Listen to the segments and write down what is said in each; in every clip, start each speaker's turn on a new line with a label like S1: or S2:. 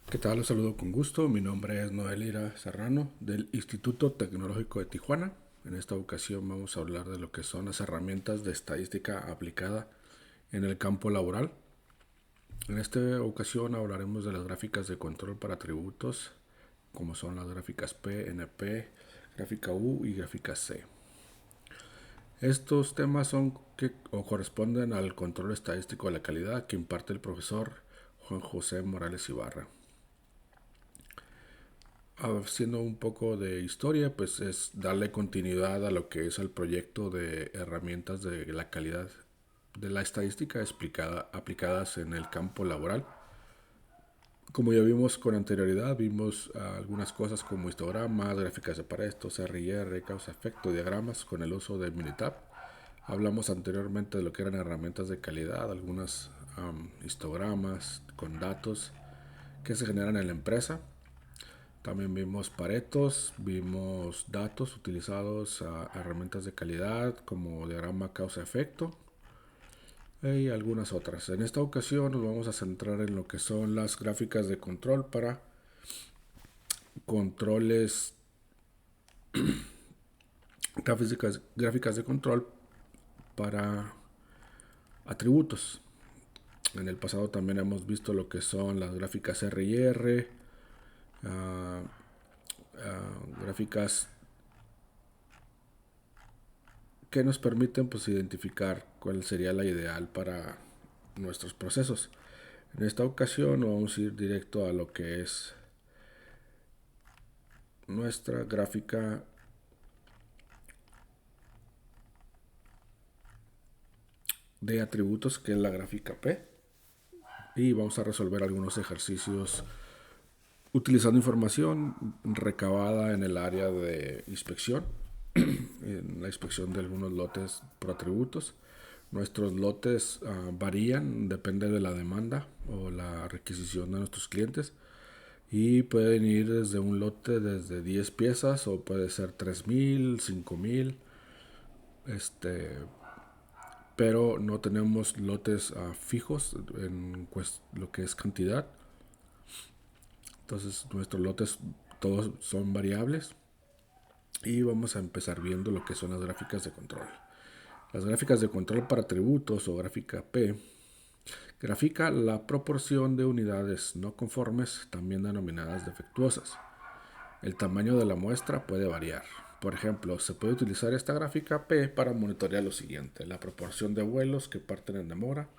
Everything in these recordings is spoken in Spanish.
S1: ¿Qué tal? Los saludo con gusto. Mi nombre es Noelira Serrano del Instituto Tecnológico de Tijuana. En esta ocasión vamos a hablar de lo que son las herramientas de estadística aplicada en el campo laboral. En esta ocasión hablaremos de las gráficas de control para atributos, como son las gráficas P, NP, gráfica U y gráfica C. Estos temas son que o corresponden al control estadístico de la calidad que imparte el profesor Juan José Morales Ibarra. Haciendo un poco de historia, pues es darle continuidad a lo que es el proyecto de herramientas de la calidad de la estadística aplicadas en el campo laboral. Como ya vimos con anterioridad, vimos algunas cosas como histogramas, gráficas de Pareto, RIR, causa-efecto, diagramas con el uso de Minitab. Hablamos anteriormente de lo que eran herramientas de calidad, algunos histogramas con datos que se generan en la empresa. También vimos paretos, vimos datos utilizados a herramientas de calidad como diagrama causa-efecto y algunas otras. En esta ocasión nos vamos a centrar en lo que son las gráficas de control para controles, gráficas de control para atributos. En el pasado también hemos visto lo que son las gráficas RIR, gráficas que nos permiten pues identificar cuál sería la ideal para nuestros procesos. En esta ocasión vamos a ir directo a lo que es nuestra gráfica de atributos, que es la gráfica P, y vamos a resolver algunos ejercicios utilizando información recabada en el área de inspección, en la inspección de algunos lotes por atributos. Nuestros lotes varían, depende de la demanda o la requisición de nuestros clientes. Y pueden ir desde un lote desde 10 piezas o puede ser 3,000, 5,000. Pero no tenemos lotes fijos en lo que es cantidad. Entonces nuestros lotes todos son variables. Y vamos a empezar viendo lo que son las gráficas de control. Las gráficas de control para atributos o gráfica P grafica la proporción de unidades no conformes, también denominadas defectuosas. El tamaño de la muestra puede variar. Por ejemplo, se puede utilizar esta gráfica P para monitorear lo siguiente: la proporción de vuelos que parten en demora,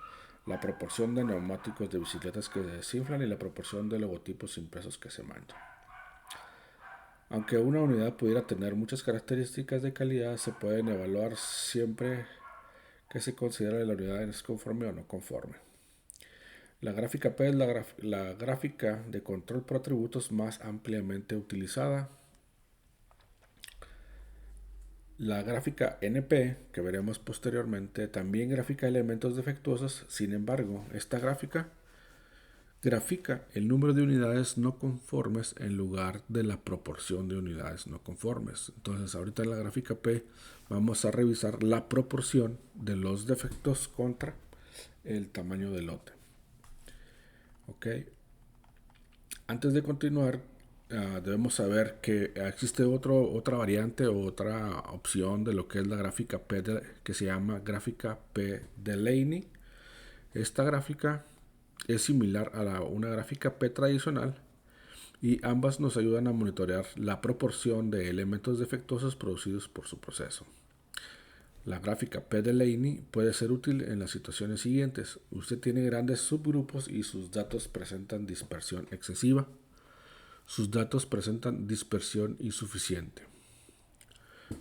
S1: la proporción de neumáticos de bicicletas que se desinflan y la proporción de logotipos impresos que se mandan. Aunque una unidad pudiera tener muchas características de calidad, se pueden evaluar siempre que se considere la unidad es conforme o no conforme. La gráfica P es la gráfica de control por atributos más ampliamente utilizada. La gráfica NP, que veremos posteriormente, también grafica elementos defectuosos. Sin embargo, esta gráfica grafica el número de unidades no conformes en lugar de la proporción de unidades no conformes. Entonces, ahorita en la gráfica P vamos a revisar la proporción de los defectos contra el tamaño del lote. Ok. Antes de continuar, debemos saber que existe otra variante o otra opción de lo que es la gráfica P que se llama gráfica P Delaney. Esta gráfica es similar a una gráfica P tradicional y ambas nos ayudan a monitorear la proporción de elementos defectuosos producidos por su proceso. La gráfica P Delaney puede ser útil en las situaciones siguientes. Usted tiene grandes subgrupos y sus datos presentan dispersión excesiva. Sus datos presentan dispersión insuficiente.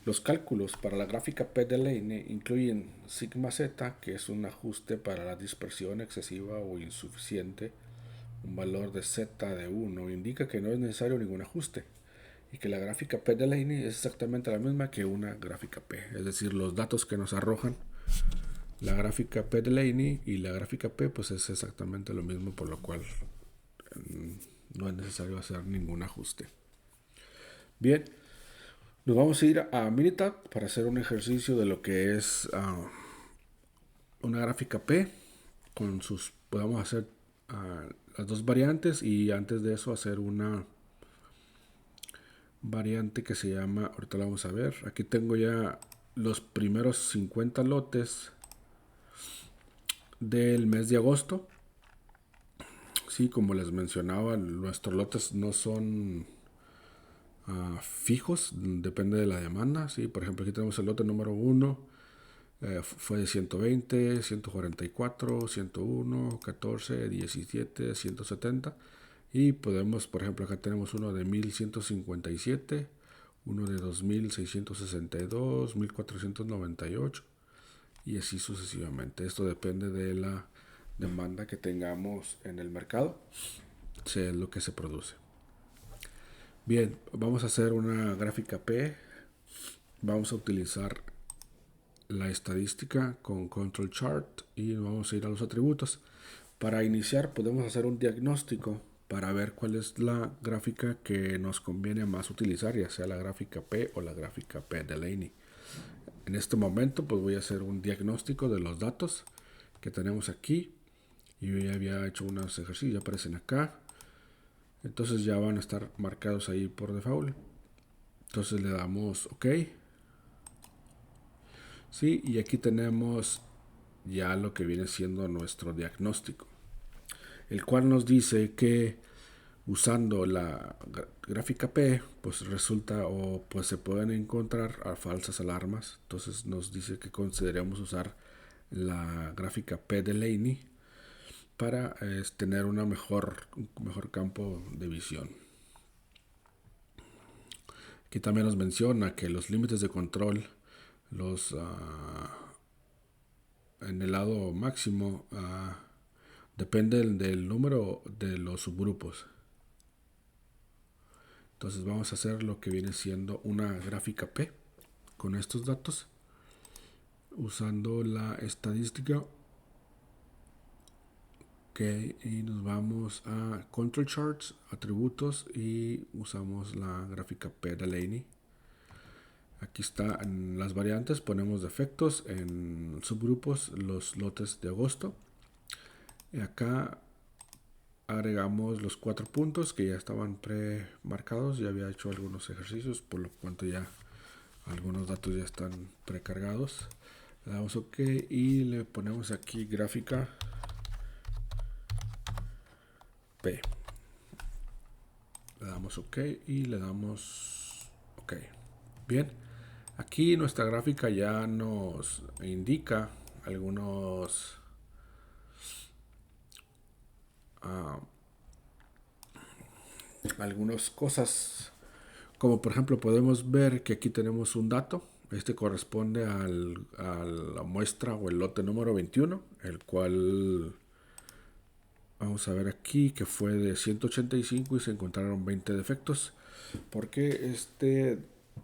S1: Los cálculos para la gráfica P Delaney incluyen sigma z, que es un ajuste para la dispersión excesiva o insuficiente. Un valor de z de 1 indica que no es necesario ningún ajuste y que la gráfica P Delaney es exactamente la misma que una gráfica P. Es decir, los datos que nos arrojan la gráfica P Delaney y la gráfica P pues es exactamente lo mismo, por lo cual no es necesario hacer ningún ajuste. Bien, nos vamos a ir a Minitab para hacer un ejercicio de lo que es una gráfica P con sus, podemos hacer las dos variantes y antes de eso hacer una variante que se llama, ahorita la vamos a ver. Aquí tengo ya los primeros 50 lotes del mes de agosto. Sí, como les mencionaba, nuestros lotes no son fijos, depende de la demanda. Sí, por ejemplo, aquí tenemos el lote número 1, fue de 120, 144, 101, 14, 17, 170. Y podemos, por ejemplo, acá tenemos uno de 1157, uno de 2662, 1498 y así sucesivamente. Esto depende de la demanda que tengamos en el mercado, sea lo que se produce. Bien, vamos a hacer una gráfica P. Vamos a utilizar la estadística con control chart y vamos a ir a los atributos. Para iniciar podemos hacer un diagnóstico para ver cuál es la gráfica que nos conviene más utilizar, ya sea la gráfica P o la gráfica P de Laney. En este momento pues voy a hacer un diagnóstico de los datos que tenemos aquí. Yo ya había hecho unos ejercicios, ya aparecen acá. Entonces ya van a estar marcados ahí por default. Entonces le damos OK. Sí, y aquí tenemos ya lo que viene siendo nuestro diagnóstico, el cual nos dice que usando la gráfica P, pues resulta o pues se pueden encontrar a falsas alarmas. Entonces nos dice que consideremos usar la gráfica P de Laney para tener un mejor campo de visión. Aquí también nos menciona que los límites de control, los en el lado máximo, dependen del número de los subgrupos. Entonces vamos a hacer lo que viene siendo una gráfica P con estos datos usando la estadística. Okay, y nos vamos a control charts, atributos y usamos la gráfica P de Laney. Aquí está en las variantes, ponemos defectos, en subgrupos los lotes de agosto. Y acá agregamos los 4 puntos que ya estaban premarcados. Ya había hecho algunos ejercicios, por lo cuanto ya algunos datos ya están precargados. Le damos OK y le ponemos aquí gráfica P. Le damos OK y le damos OK. Bien, aquí nuestra gráfica ya nos indica algunas cosas, como por ejemplo podemos ver que aquí tenemos un dato. Este corresponde a la muestra o el lote número 21, el cual vamos a ver aquí que fue de 185 y se encontraron 20 defectos, porque este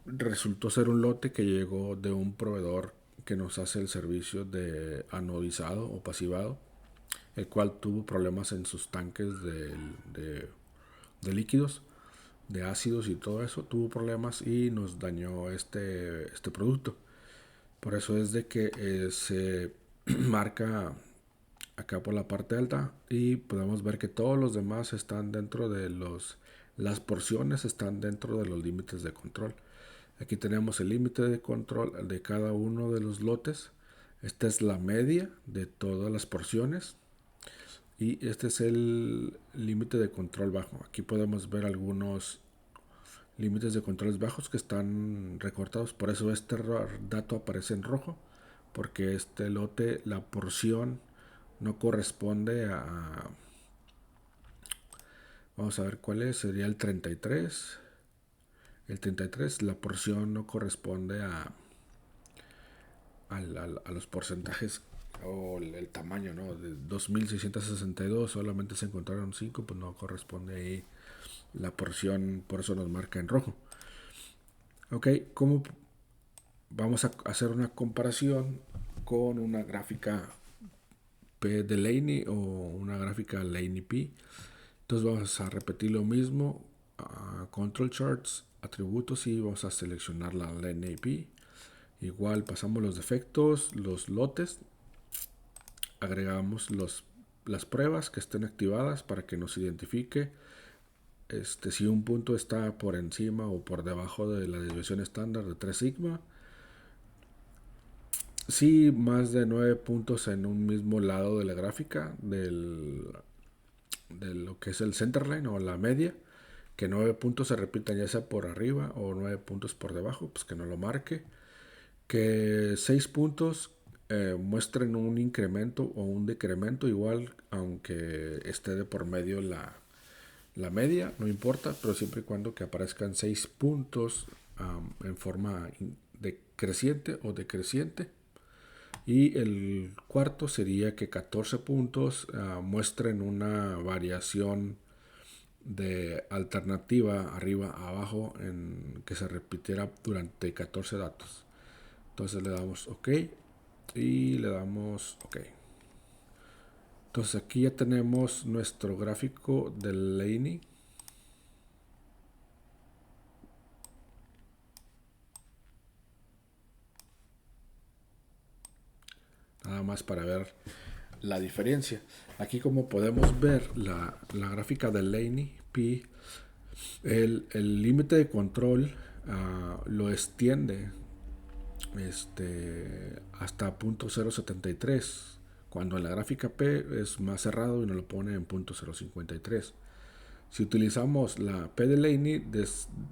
S1: resultó ser un lote que llegó de un proveedor que nos hace el servicio de anodizado o pasivado, el cual tuvo problemas en sus tanques de líquidos, de ácidos y todo eso, tuvo problemas y nos dañó este producto. Por eso es de que se marca acá por la parte alta y podemos ver que todos los demás están dentro de las porciones están dentro de los límites de control. Aquí tenemos el límite de control de cada uno de los lotes. Esta es la media de todas las porciones y este es el límite de control bajo. Aquí podemos ver algunos límites de controles bajos que están recortados, por eso este dato aparece en rojo, porque este lote, la porción no corresponde a, vamos a ver cuál es, sería el 33. El 33, la porción no corresponde a los porcentajes o el tamaño, ¿no? De 2662 solamente se encontraron 5, pues no corresponde ahí la porción, por eso nos marca en rojo. Ok, ¿cómo vamos a hacer una comparación con una gráfica P de Laney o una gráfica Laney P? Entonces vamos a repetir lo mismo, control charts, atributos y vamos a seleccionar la Laney P. Igual pasamos los defectos, los lotes, agregamos los las pruebas que estén activadas para que nos identifique si un punto está por encima o por debajo de la desviación estándar de 3 sigma. Si más de 9 puntos en un mismo lado de la gráfica de lo que es el centerline o la media, que 9 puntos se repitan ya sea por arriba o 9 puntos por debajo, pues que no lo marque. Que 6 puntos muestren un incremento o un decremento igual, aunque esté de por medio la media, no importa, pero siempre y cuando que aparezcan 6 puntos en forma decreciente o decreciente. Y el cuarto sería que 14 puntos muestren una variación de alternativa arriba a abajo en que se repitiera durante 14 datos. Entonces le damos OK y le damos OK. Entonces aquí ya tenemos nuestro gráfico del Laney. Nada más para ver la diferencia. Aquí como podemos ver la gráfica del Laney P, el límite de control lo extiende hasta .073, cuando en la gráfica P es más cerrado y nos lo pone en .053. Si utilizamos la P de Laney,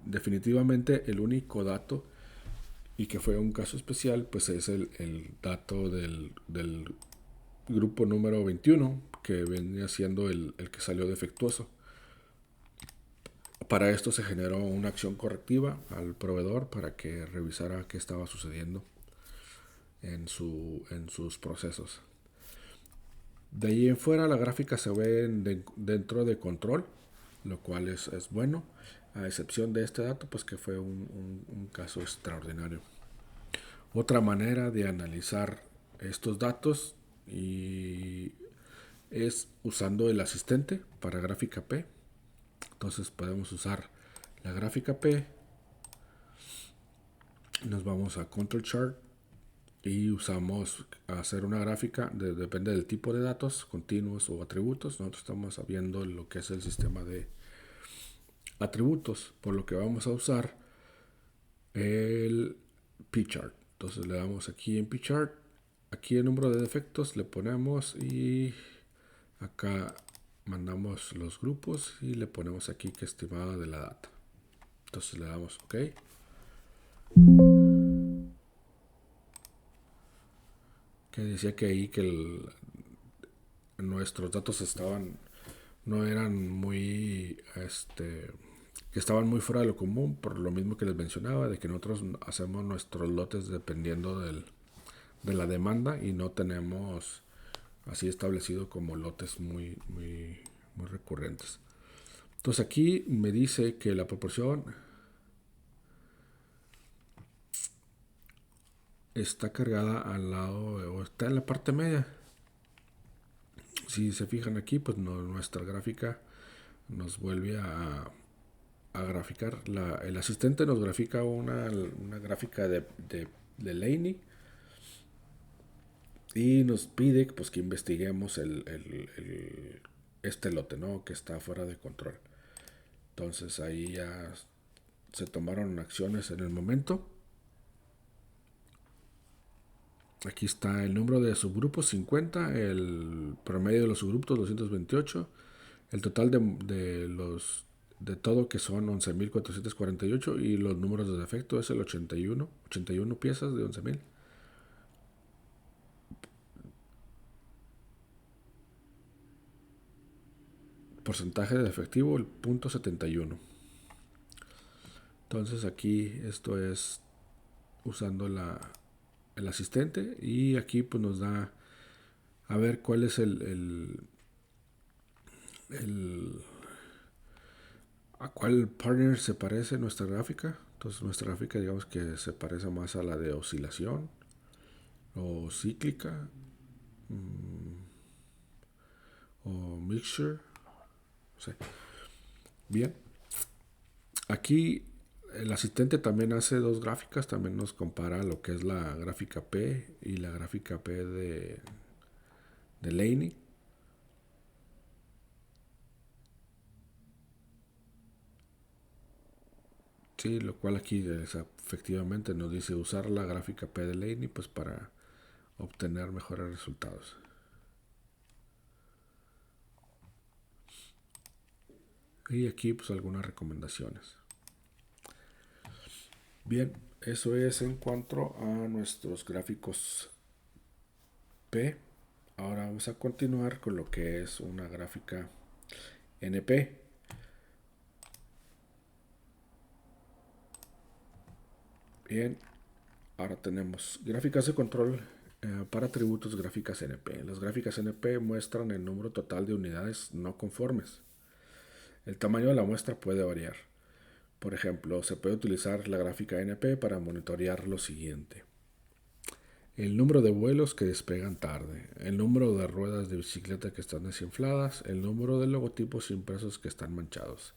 S1: definitivamente el único dato, y que fue un caso especial, pues es el dato del grupo número 21, que venía siendo el que salió defectuoso. Para esto se generó una acción correctiva al proveedor para que revisara qué estaba sucediendo en sus procesos. De ahí en fuera la gráfica se ve dentro de control, lo cual es bueno, a excepción de este dato, pues que fue un caso extraordinario. Otra manera de analizar estos datos es usando el asistente para gráfica P. Entonces podemos usar la gráfica P, nos vamos a Control Chart y usamos hacer una gráfica, depende del tipo de datos, continuos o atributos. Nosotros estamos viendo lo que es el sistema de atributos, por lo que vamos a usar el P-Chart. Entonces le damos aquí en P-Chart, aquí el número de defectos le ponemos y acá mandamos los grupos y le ponemos aquí que estimada de la data. Entonces le damos OK. Que decía que ahí que nuestros datos no eran muy que estaban muy fuera de lo común, por lo mismo que les mencionaba, de que nosotros hacemos nuestros lotes dependiendo de la demanda y no tenemos así establecido como lotes muy recurrentes. Entonces aquí me dice que la proporción está cargada al lado o está en la parte media. Si se fijan aquí, pues nuestra gráfica nos vuelve a graficar. El asistente nos grafica una gráfica de Laney y nos pide pues, que investiguemos este lote, ¿no? Que está fuera de control. Entonces ahí ya se tomaron acciones en el momento. Aquí está el número de subgrupos 50, el promedio de los subgrupos 228, el total de todo que son 11.448 y los números de defecto es el 81 piezas de 11.000. Porcentaje de efectivo el .71. Entonces aquí esto es usando el asistente y aquí pues nos da a ver cuál es a cuál partner se parece nuestra gráfica. Entonces nuestra gráfica digamos que se parece más a la de oscilación o cíclica o mixture. Sí. Bien. Aquí el asistente también hace dos gráficas, también nos compara lo que es la gráfica P y la gráfica P de Laney. Sí, lo cual aquí efectivamente nos dice usar la gráfica P de Laney pues para obtener mejores resultados. Y aquí pues algunas recomendaciones. Bien, eso es en cuanto a nuestros gráficos P. Ahora vamos a continuar con lo que es una gráfica NP. Bien, ahora tenemos gráficas de control para atributos gráficas NP. Las gráficas NP muestran el número total de unidades no conformes. El tamaño de la muestra puede variar. Por ejemplo, se puede utilizar la gráfica NP para monitorear lo siguiente: el número de vuelos que despegan tarde, el número de ruedas de bicicleta que están desinfladas, el número de logotipos impresos que están manchados.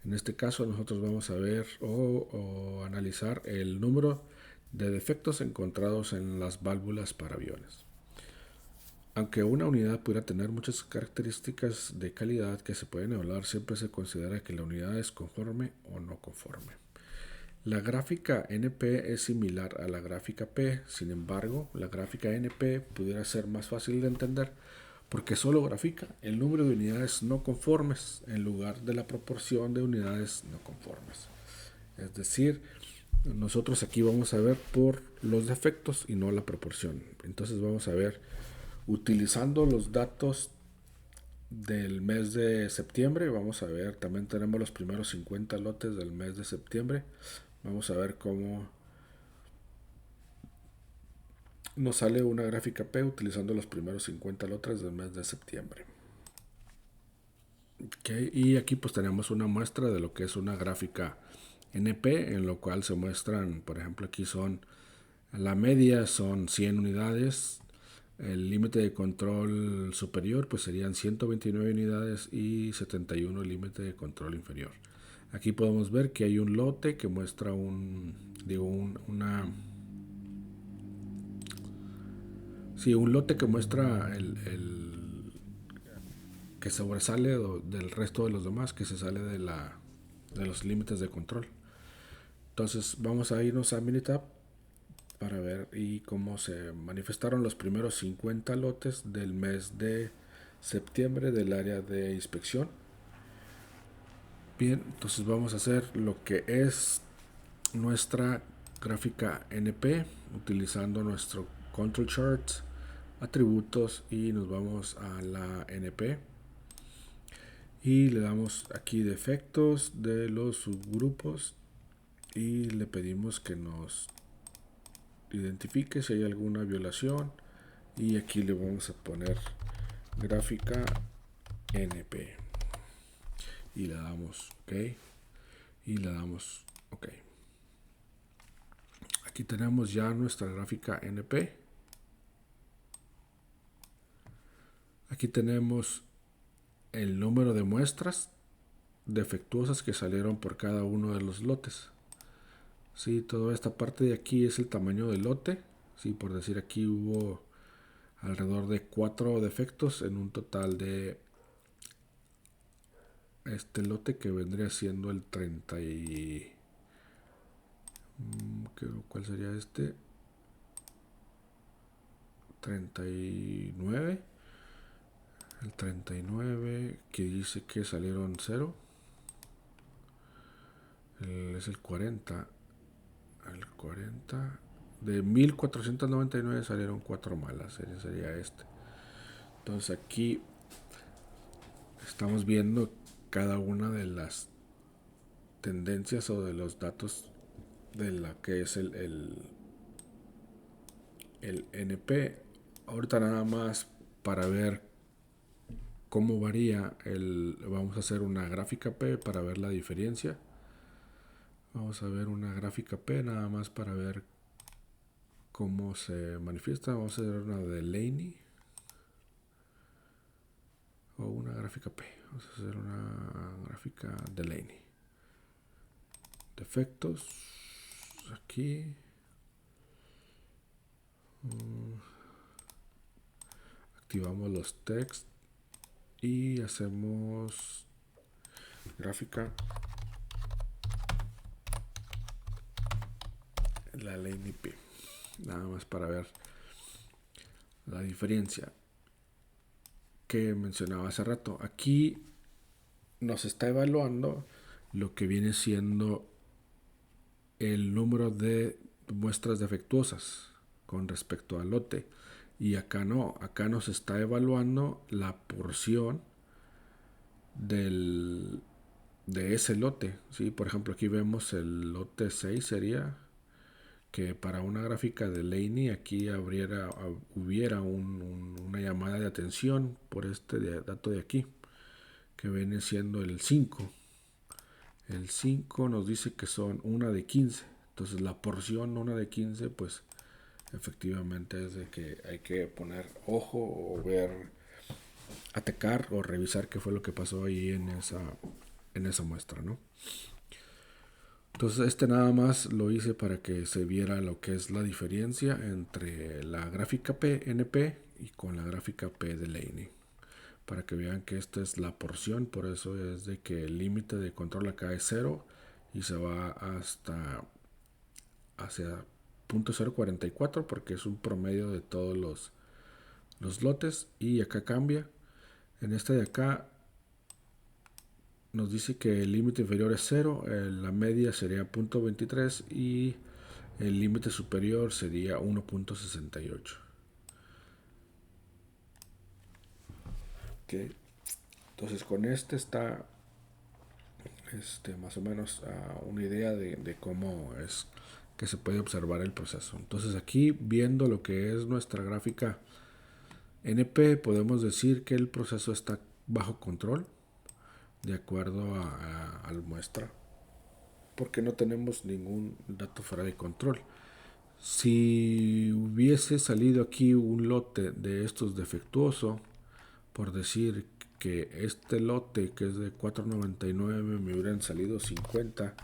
S1: En este caso nosotros vamos a ver o analizar el número de defectos encontrados en las válvulas para aviones. Aunque una unidad pudiera tener muchas características de calidad que se pueden evaluar, siempre se considera que la unidad es conforme o no conforme. La gráfica NP es similar a la gráfica P, sin embargo, la gráfica NP pudiera ser más fácil de entender porque solo grafica el número de unidades no conformes en lugar de la proporción de unidades no conformes. Es decir, nosotros aquí vamos a ver por los defectos y no la proporción. Entonces vamos a ver, utilizando los datos del mes de septiembre, vamos a ver, también tenemos los primeros 50 lotes del mes de septiembre. Vamos a ver cómo nos sale una gráfica P utilizando los primeros 50 lotes del mes de septiembre. Okay, y aquí pues tenemos una muestra de lo que es una gráfica NP, en lo cual se muestran, por ejemplo, aquí son la media son 100 unidades, el límite de control superior pues serían 129 unidades y 71 el límite de control inferior. Aquí podemos ver que hay un lote que muestra un lote que muestra el que sobresale del resto de los demás, que se sale de los límites de control. Entonces vamos a irnos a Minitab para ver y cómo se manifestaron los primeros 50 lotes del mes de septiembre del área de inspección. Bien, entonces vamos a hacer lo que es nuestra gráfica NP utilizando nuestro control chart, atributos, y nos vamos a la NP y le damos aquí defectos de los subgrupos y le pedimos que nos identifique si hay alguna violación, y aquí le vamos a poner gráfica NP y le damos OK y le damos OK. Aquí tenemos ya nuestra gráfica NP. Aquí tenemos el número de muestras defectuosas que salieron por cada uno de los lotes. Sí, toda esta parte de aquí es el tamaño del lote. Sí, por decir, aquí hubo alrededor de 4 defectos en un total de este lote que vendría siendo el 30 y... ¿cuál sería este? 39. El 39 que dice que salieron 0. Es el 40. El 40. De 1499 salieron 4 malas. Sería este. Entonces aquí estamos viendo cada una de las tendencias o de los datos de la que es el NP. Ahorita nada más para ver cómo varía vamos a hacer una gráfica P para ver la diferencia. Vamos a ver una gráfica P nada más para ver cómo se manifiesta. Vamos a hacer una de Laney o una gráfica P. Vamos a hacer una gráfica de Laney. Defectos aquí. Activamos los text y hacemos gráfica la Laney P. Nada más para ver la diferencia que mencionaba hace rato. Aquí nos está evaluando lo que viene siendo el número de muestras defectuosas con respecto al lote. Y acá no, acá nos está evaluando la porción de ese lote. ¿Sí? Por ejemplo, aquí vemos el lote 6 sería que para una gráfica de Laney aquí hubiera una llamada de atención por este dato de aquí, que viene siendo el 5. El 5 nos dice que son una de 15. Entonces la porción una de 15, pues efectivamente es de que hay que poner ojo o ver, atacar o revisar qué fue lo que pasó ahí en esa muestra, ¿no? Entonces nada más lo hice para que se viera lo que es la diferencia entre la gráfica PNP y con la gráfica P de Laney. Para que vean que esta es la porción, por eso es de que el límite de control acá es 0 y se va hacia 0.044 porque es un promedio de todos los lotes, y acá cambia. En este de acá nos dice que el límite inferior es 0, la media sería 0.23 y el límite superior sería 1.68. Okay. Entonces con está más o menos una idea de cómo es que se puede observar el proceso. Entonces aquí viendo lo que es nuestra gráfica NP, podemos decir que el proceso está bajo control de acuerdo a la muestra, porque no tenemos ningún dato fuera de control. Si hubiese salido aquí un lote de estos defectuoso, por decir que este lote que es de 4.99 me hubieran salido 50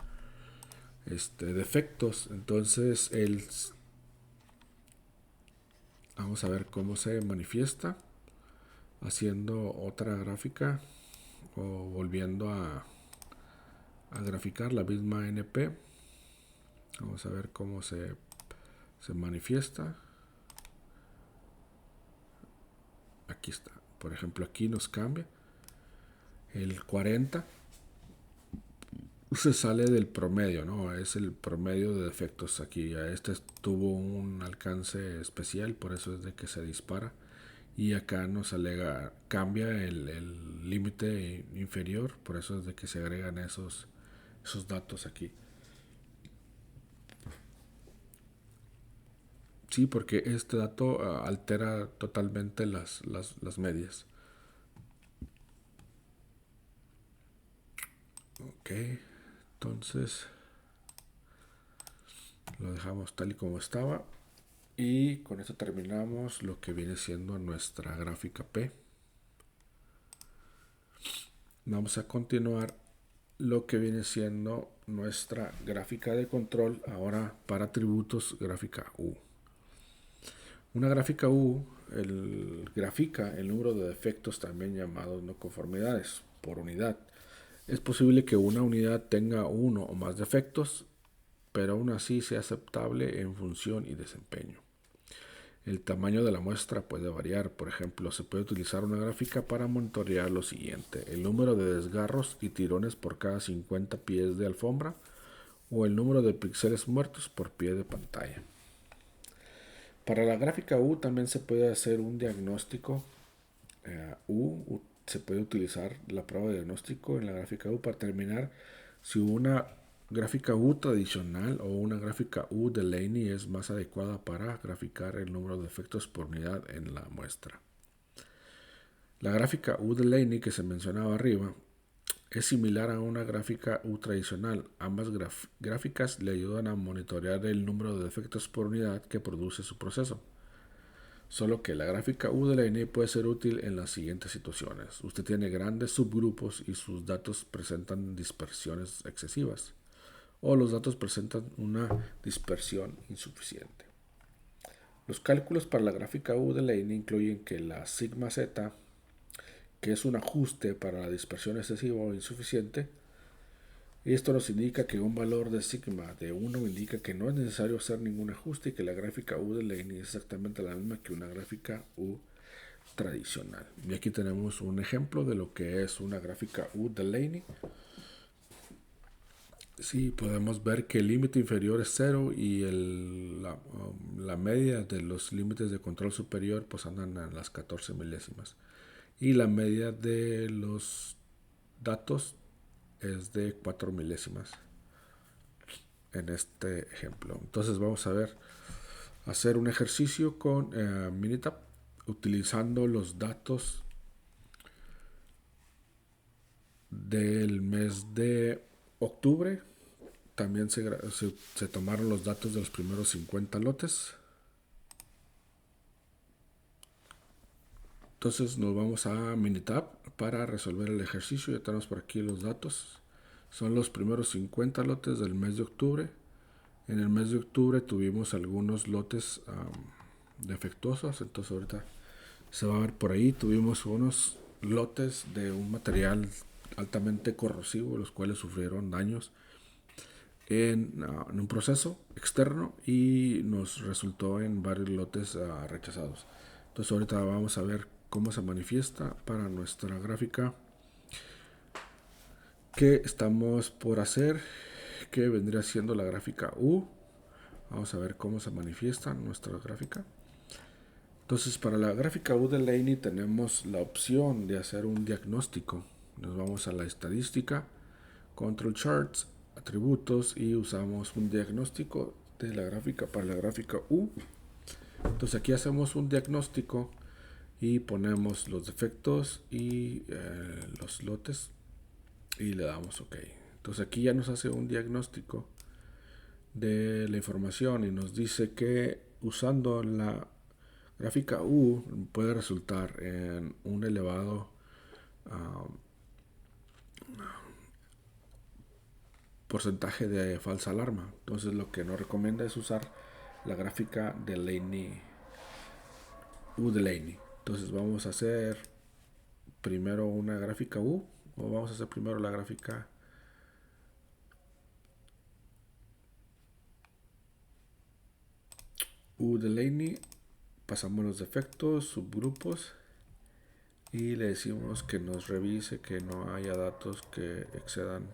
S1: defectos, entonces vamos a ver cómo se manifiesta haciendo otra gráfica o volviendo a graficar la misma NP. Vamos a ver cómo se manifiesta. Aquí está. Por ejemplo, aquí nos cambia. El 40 se sale del promedio, ¿no? Es el promedio de defectos aquí. Este tuvo un alcance especial, por eso es de que se dispara. Y acá nos alega, cambia el límite inferior, por eso es de que se agregan esos datos aquí. Sí, porque este dato altera totalmente las medias. Ok, entonces lo dejamos tal y como estaba. Y con esto terminamos lo que viene siendo nuestra gráfica P. Vamos a continuar lo que viene siendo nuestra gráfica de control ahora para atributos gráfica U. Una gráfica U grafica el número de defectos, también llamados no conformidades, por unidad. Es posible que una unidad tenga uno o más defectos, pero aún así sea aceptable en función y desempeño. El tamaño de la muestra puede variar. Por ejemplo, se puede utilizar una gráfica para monitorear lo siguiente: el número de desgarros y tirones por cada 50 pies de alfombra o el número de píxeles muertos por pie de pantalla. Para la gráfica U también se puede hacer un diagnóstico. Se puede utilizar la prueba de diagnóstico en la gráfica U para determinar si una gráfica U tradicional o una gráfica U de Laney es más adecuada para graficar el número de defectos por unidad en la muestra. La gráfica U de Laney que se mencionaba arriba es similar a una gráfica U tradicional. Ambas gráficas le ayudan a monitorear el número de defectos por unidad que produce su proceso. Solo que la gráfica U de Laney puede ser útil en las siguientes situaciones. Usted tiene grandes subgrupos y sus datos presentan dispersiones excesivas, o los datos presentan una dispersión insuficiente. Los cálculos para la gráfica U de Laney incluyen que la sigma z, que es un ajuste para la dispersión excesiva o insuficiente, Esto nos indica que un valor de sigma de 1 indica que no es necesario hacer ningún ajuste y que la gráfica U de Laney es exactamente la misma que una gráfica U tradicional. Y aquí tenemos un ejemplo de lo que es una gráfica U de Laney. Sí, podemos ver que el límite inferior es 0 y la media de los límites de control superior pues andan en las 14 milésimas. Y la media de los datos es de 4 milésimas en este ejemplo. Entonces vamos a ver, hacer un ejercicio con Minitab utilizando los datos del mes de octubre. También se tomaron los datos de los primeros 50 lotes. Entonces nos vamos a Minitab para resolver el ejercicio. Ya tenemos por aquí los datos. Son los primeros 50 lotes del mes de octubre. En el mes de octubre tuvimos algunos lotes defectuosos. Entonces ahorita se va a ver por ahí. Tuvimos unos lotes de un material altamente corrosivo, los cuales sufrieron daños en un proceso externo y nos resultó en varios lotes rechazados. Entonces ahorita vamos a ver cómo se manifiesta para nuestra gráfica que estamos por hacer, que vendría siendo la gráfica U. Vamos a ver cómo se manifiesta nuestra gráfica. Entonces para la gráfica U de Laney tenemos la opción de hacer un diagnóstico. Nos vamos a la estadística, Control Charts, atributos y usamos un diagnóstico de la gráfica para la gráfica U. Entonces aquí hacemos un diagnóstico y ponemos los defectos y los lotes y le damos OK. Entonces aquí ya nos hace un diagnóstico de la información y nos dice que usando la gráfica U puede resultar en un elevado porcentaje de falsa alarma. Entonces lo que nos recomienda es usar la gráfica de Laney, U de Laney. Entonces vamos a hacer primero una gráfica U o vamos a hacer primero la gráfica U de Laney. Pasamos los defectos, subgrupos y le decimos que nos revise que no haya datos que excedan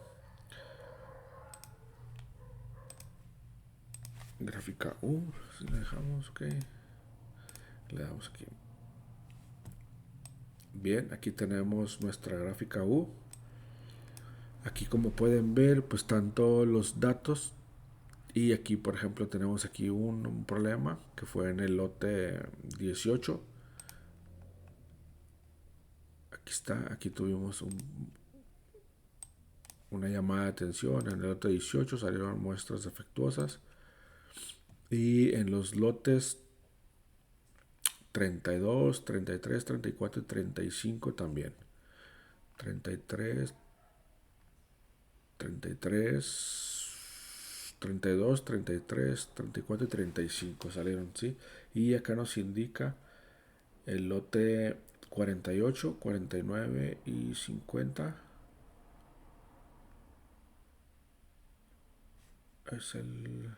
S1: gráfica U. Si le dejamos OK, le damos aquí. Bien, aquí tenemos nuestra gráfica U. Aquí como pueden ver pues están todos los datos y aquí por ejemplo tenemos aquí un problema que fue en el lote 18. Aquí está, aquí tuvimos una llamada de atención. En el lote 18 salieron muestras defectuosas y en los lotes 32, 33, 34 y 35 también. 33, 33, 32, 33, 34 y 35 salieron, ¿sí? Y acá nos indica el lote 48, 49 y 50. Es el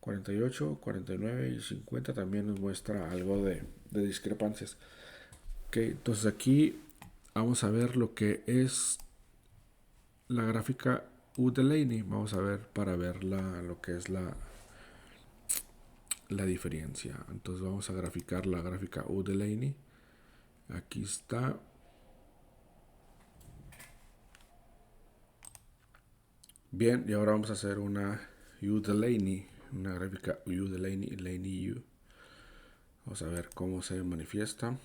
S1: 48, 49 y 50 también nos muestra algo de discrepancias. Ok, entonces aquí vamos a ver lo que es la gráfica U de Laney. Vamos a ver para ver lo que es la diferencia. Entonces vamos a graficar la gráfica U de Laney. Aquí está. Bien, y ahora vamos a hacer una U de Laney, una gráfica U de Laney, Laney U. Vamos a ver cómo se manifiesta.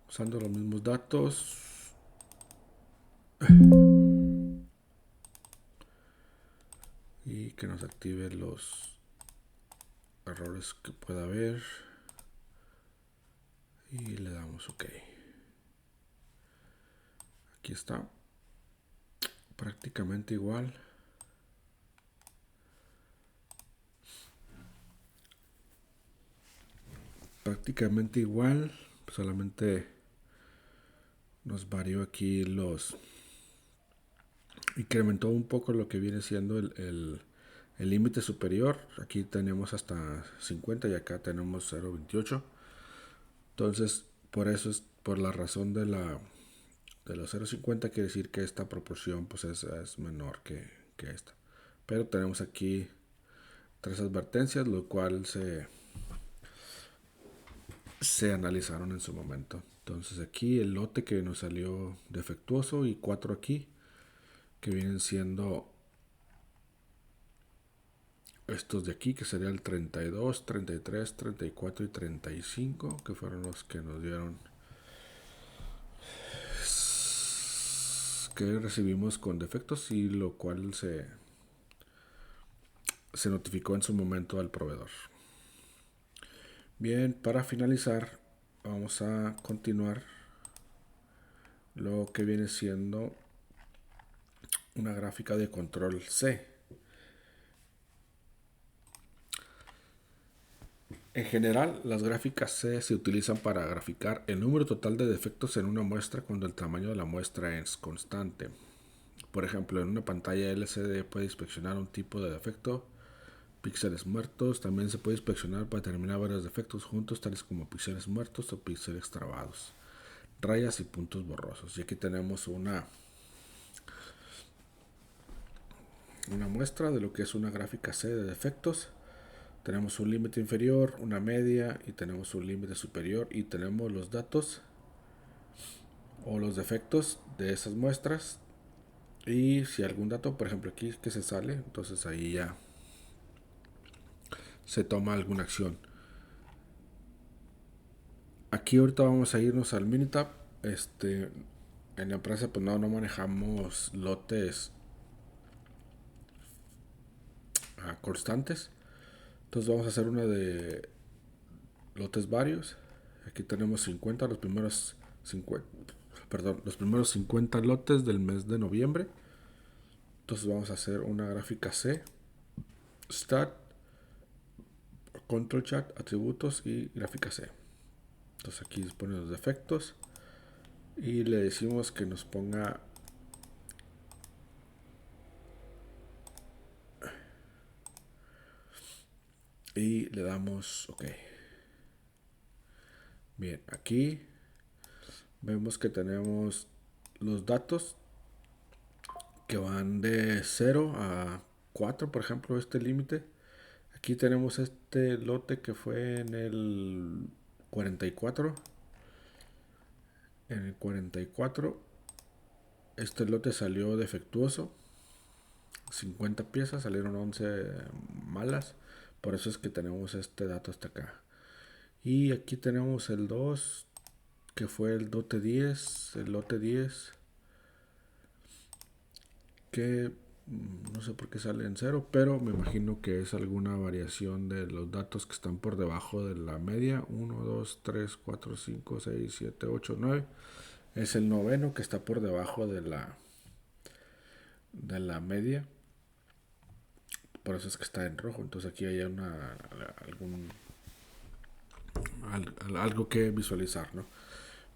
S1: Usando los mismos datos. Y que nos active los errores que pueda haber. Y le damos OK. Aquí está. Prácticamente igual. Prácticamente igual. Solamente nos varió aquí incrementó un poco lo que viene siendo el límite superior. Aquí tenemos hasta 50 y acá tenemos 0.28. Entonces, por eso es por la razón de los 0.50, quiere decir que esta proporción pues es menor que esta. Pero tenemos aquí tres advertencias, lo cual se analizaron en su momento. Entonces aquí el lote que nos salió defectuoso y 4 aquí, que vienen siendo estos de aquí, que sería el 32, 33, 34 y 35, que fueron los que nos dieron, que recibimos con defectos, y lo cual se notificó en su momento al proveedor. Bien, para finalizar vamos a continuar lo que viene siendo una gráfica de control C. En general, las gráficas C se utilizan para graficar el número total de defectos en una muestra cuando el tamaño de la muestra es constante. Por ejemplo, en una pantalla LCD puede inspeccionar un tipo de defecto, píxeles muertos. También se puede inspeccionar para determinar varios defectos juntos, tales como píxeles muertos o píxeles trabados, rayas y puntos borrosos. Y aquí tenemos una muestra de lo que es una gráfica C de defectos. Tenemos un límite inferior, una media y tenemos un límite superior, y tenemos los datos o los defectos de esas muestras. Y si algún dato, por ejemplo aquí que se sale, entonces ahí ya se toma alguna acción. Aquí ahorita vamos a irnos al Minitab. En la empresa pues no manejamos lotes constantes. Entonces vamos a hacer una de lotes varios. Aquí tenemos 50, los primeros 50 lotes del mes de noviembre. Entonces vamos a hacer una gráfica C, Stat, Control Chart, atributos y gráfica C. Entonces aquí pone los defectos y le decimos que nos ponga y le damos OK. Bien, aquí vemos que tenemos los datos que van de 0 a 4, por ejemplo, este límite. Aquí tenemos este lote que fue en el 44. En el 44 este lote salió defectuoso. 50 piezas, salieron 11 malas. Por eso es que tenemos este dato hasta acá. Y aquí tenemos el 2, que fue el lote 10. El lote 10, que no sé por qué sale en 0, pero me imagino que es alguna variación de los datos que están por debajo de la media. 1, 2, 3, 4, 5, 6, 7, 8, 9. Es el noveno que está por debajo de la media. Por eso es que está en rojo. Entonces aquí hay algo que visualizar, ¿no?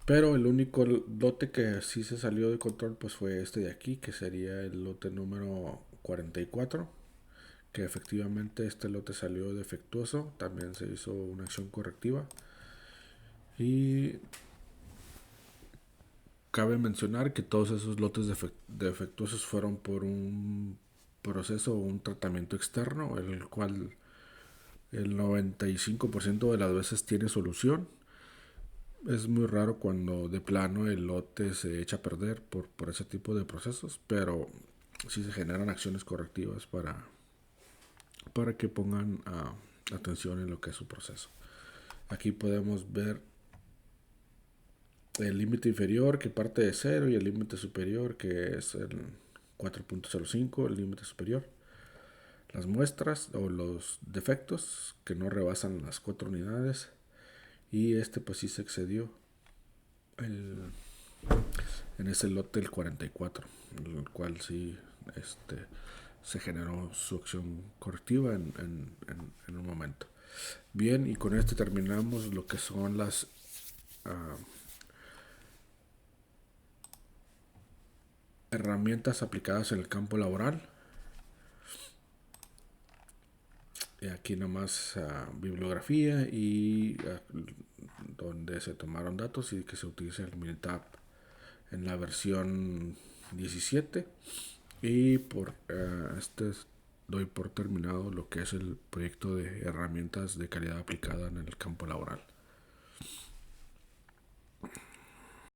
S1: Pero el único lote que sí se salió de control pues fue este de aquí, que sería el lote número 44, que efectivamente este lote salió defectuoso. También se hizo una acción correctiva. Y cabe mencionar que todos esos lotes defectuosos fueron por un proceso o un tratamiento externo, el cual el 95% de las veces tiene solución. Es muy raro cuando de plano el lote se echa a perder por ese tipo de procesos, pero sí se generan acciones correctivas para que pongan atención en lo que es su proceso. Aquí podemos ver el límite inferior, que parte de 0, y el límite superior, que es el 4.05, el límite superior. Las muestras o los defectos que no rebasan las 4 unidades. Y pues sí se excedió en ese lote el 44, en el cual sí se generó su acción correctiva en un momento. Bien, y con esto terminamos lo que son las herramientas aplicadas en el campo laboral. Y aquí nomás bibliografía y donde se tomaron datos y que se utiliza el Minitab en la versión 17. Y por doy por terminado lo que es el proyecto de herramientas de calidad aplicada en el campo laboral.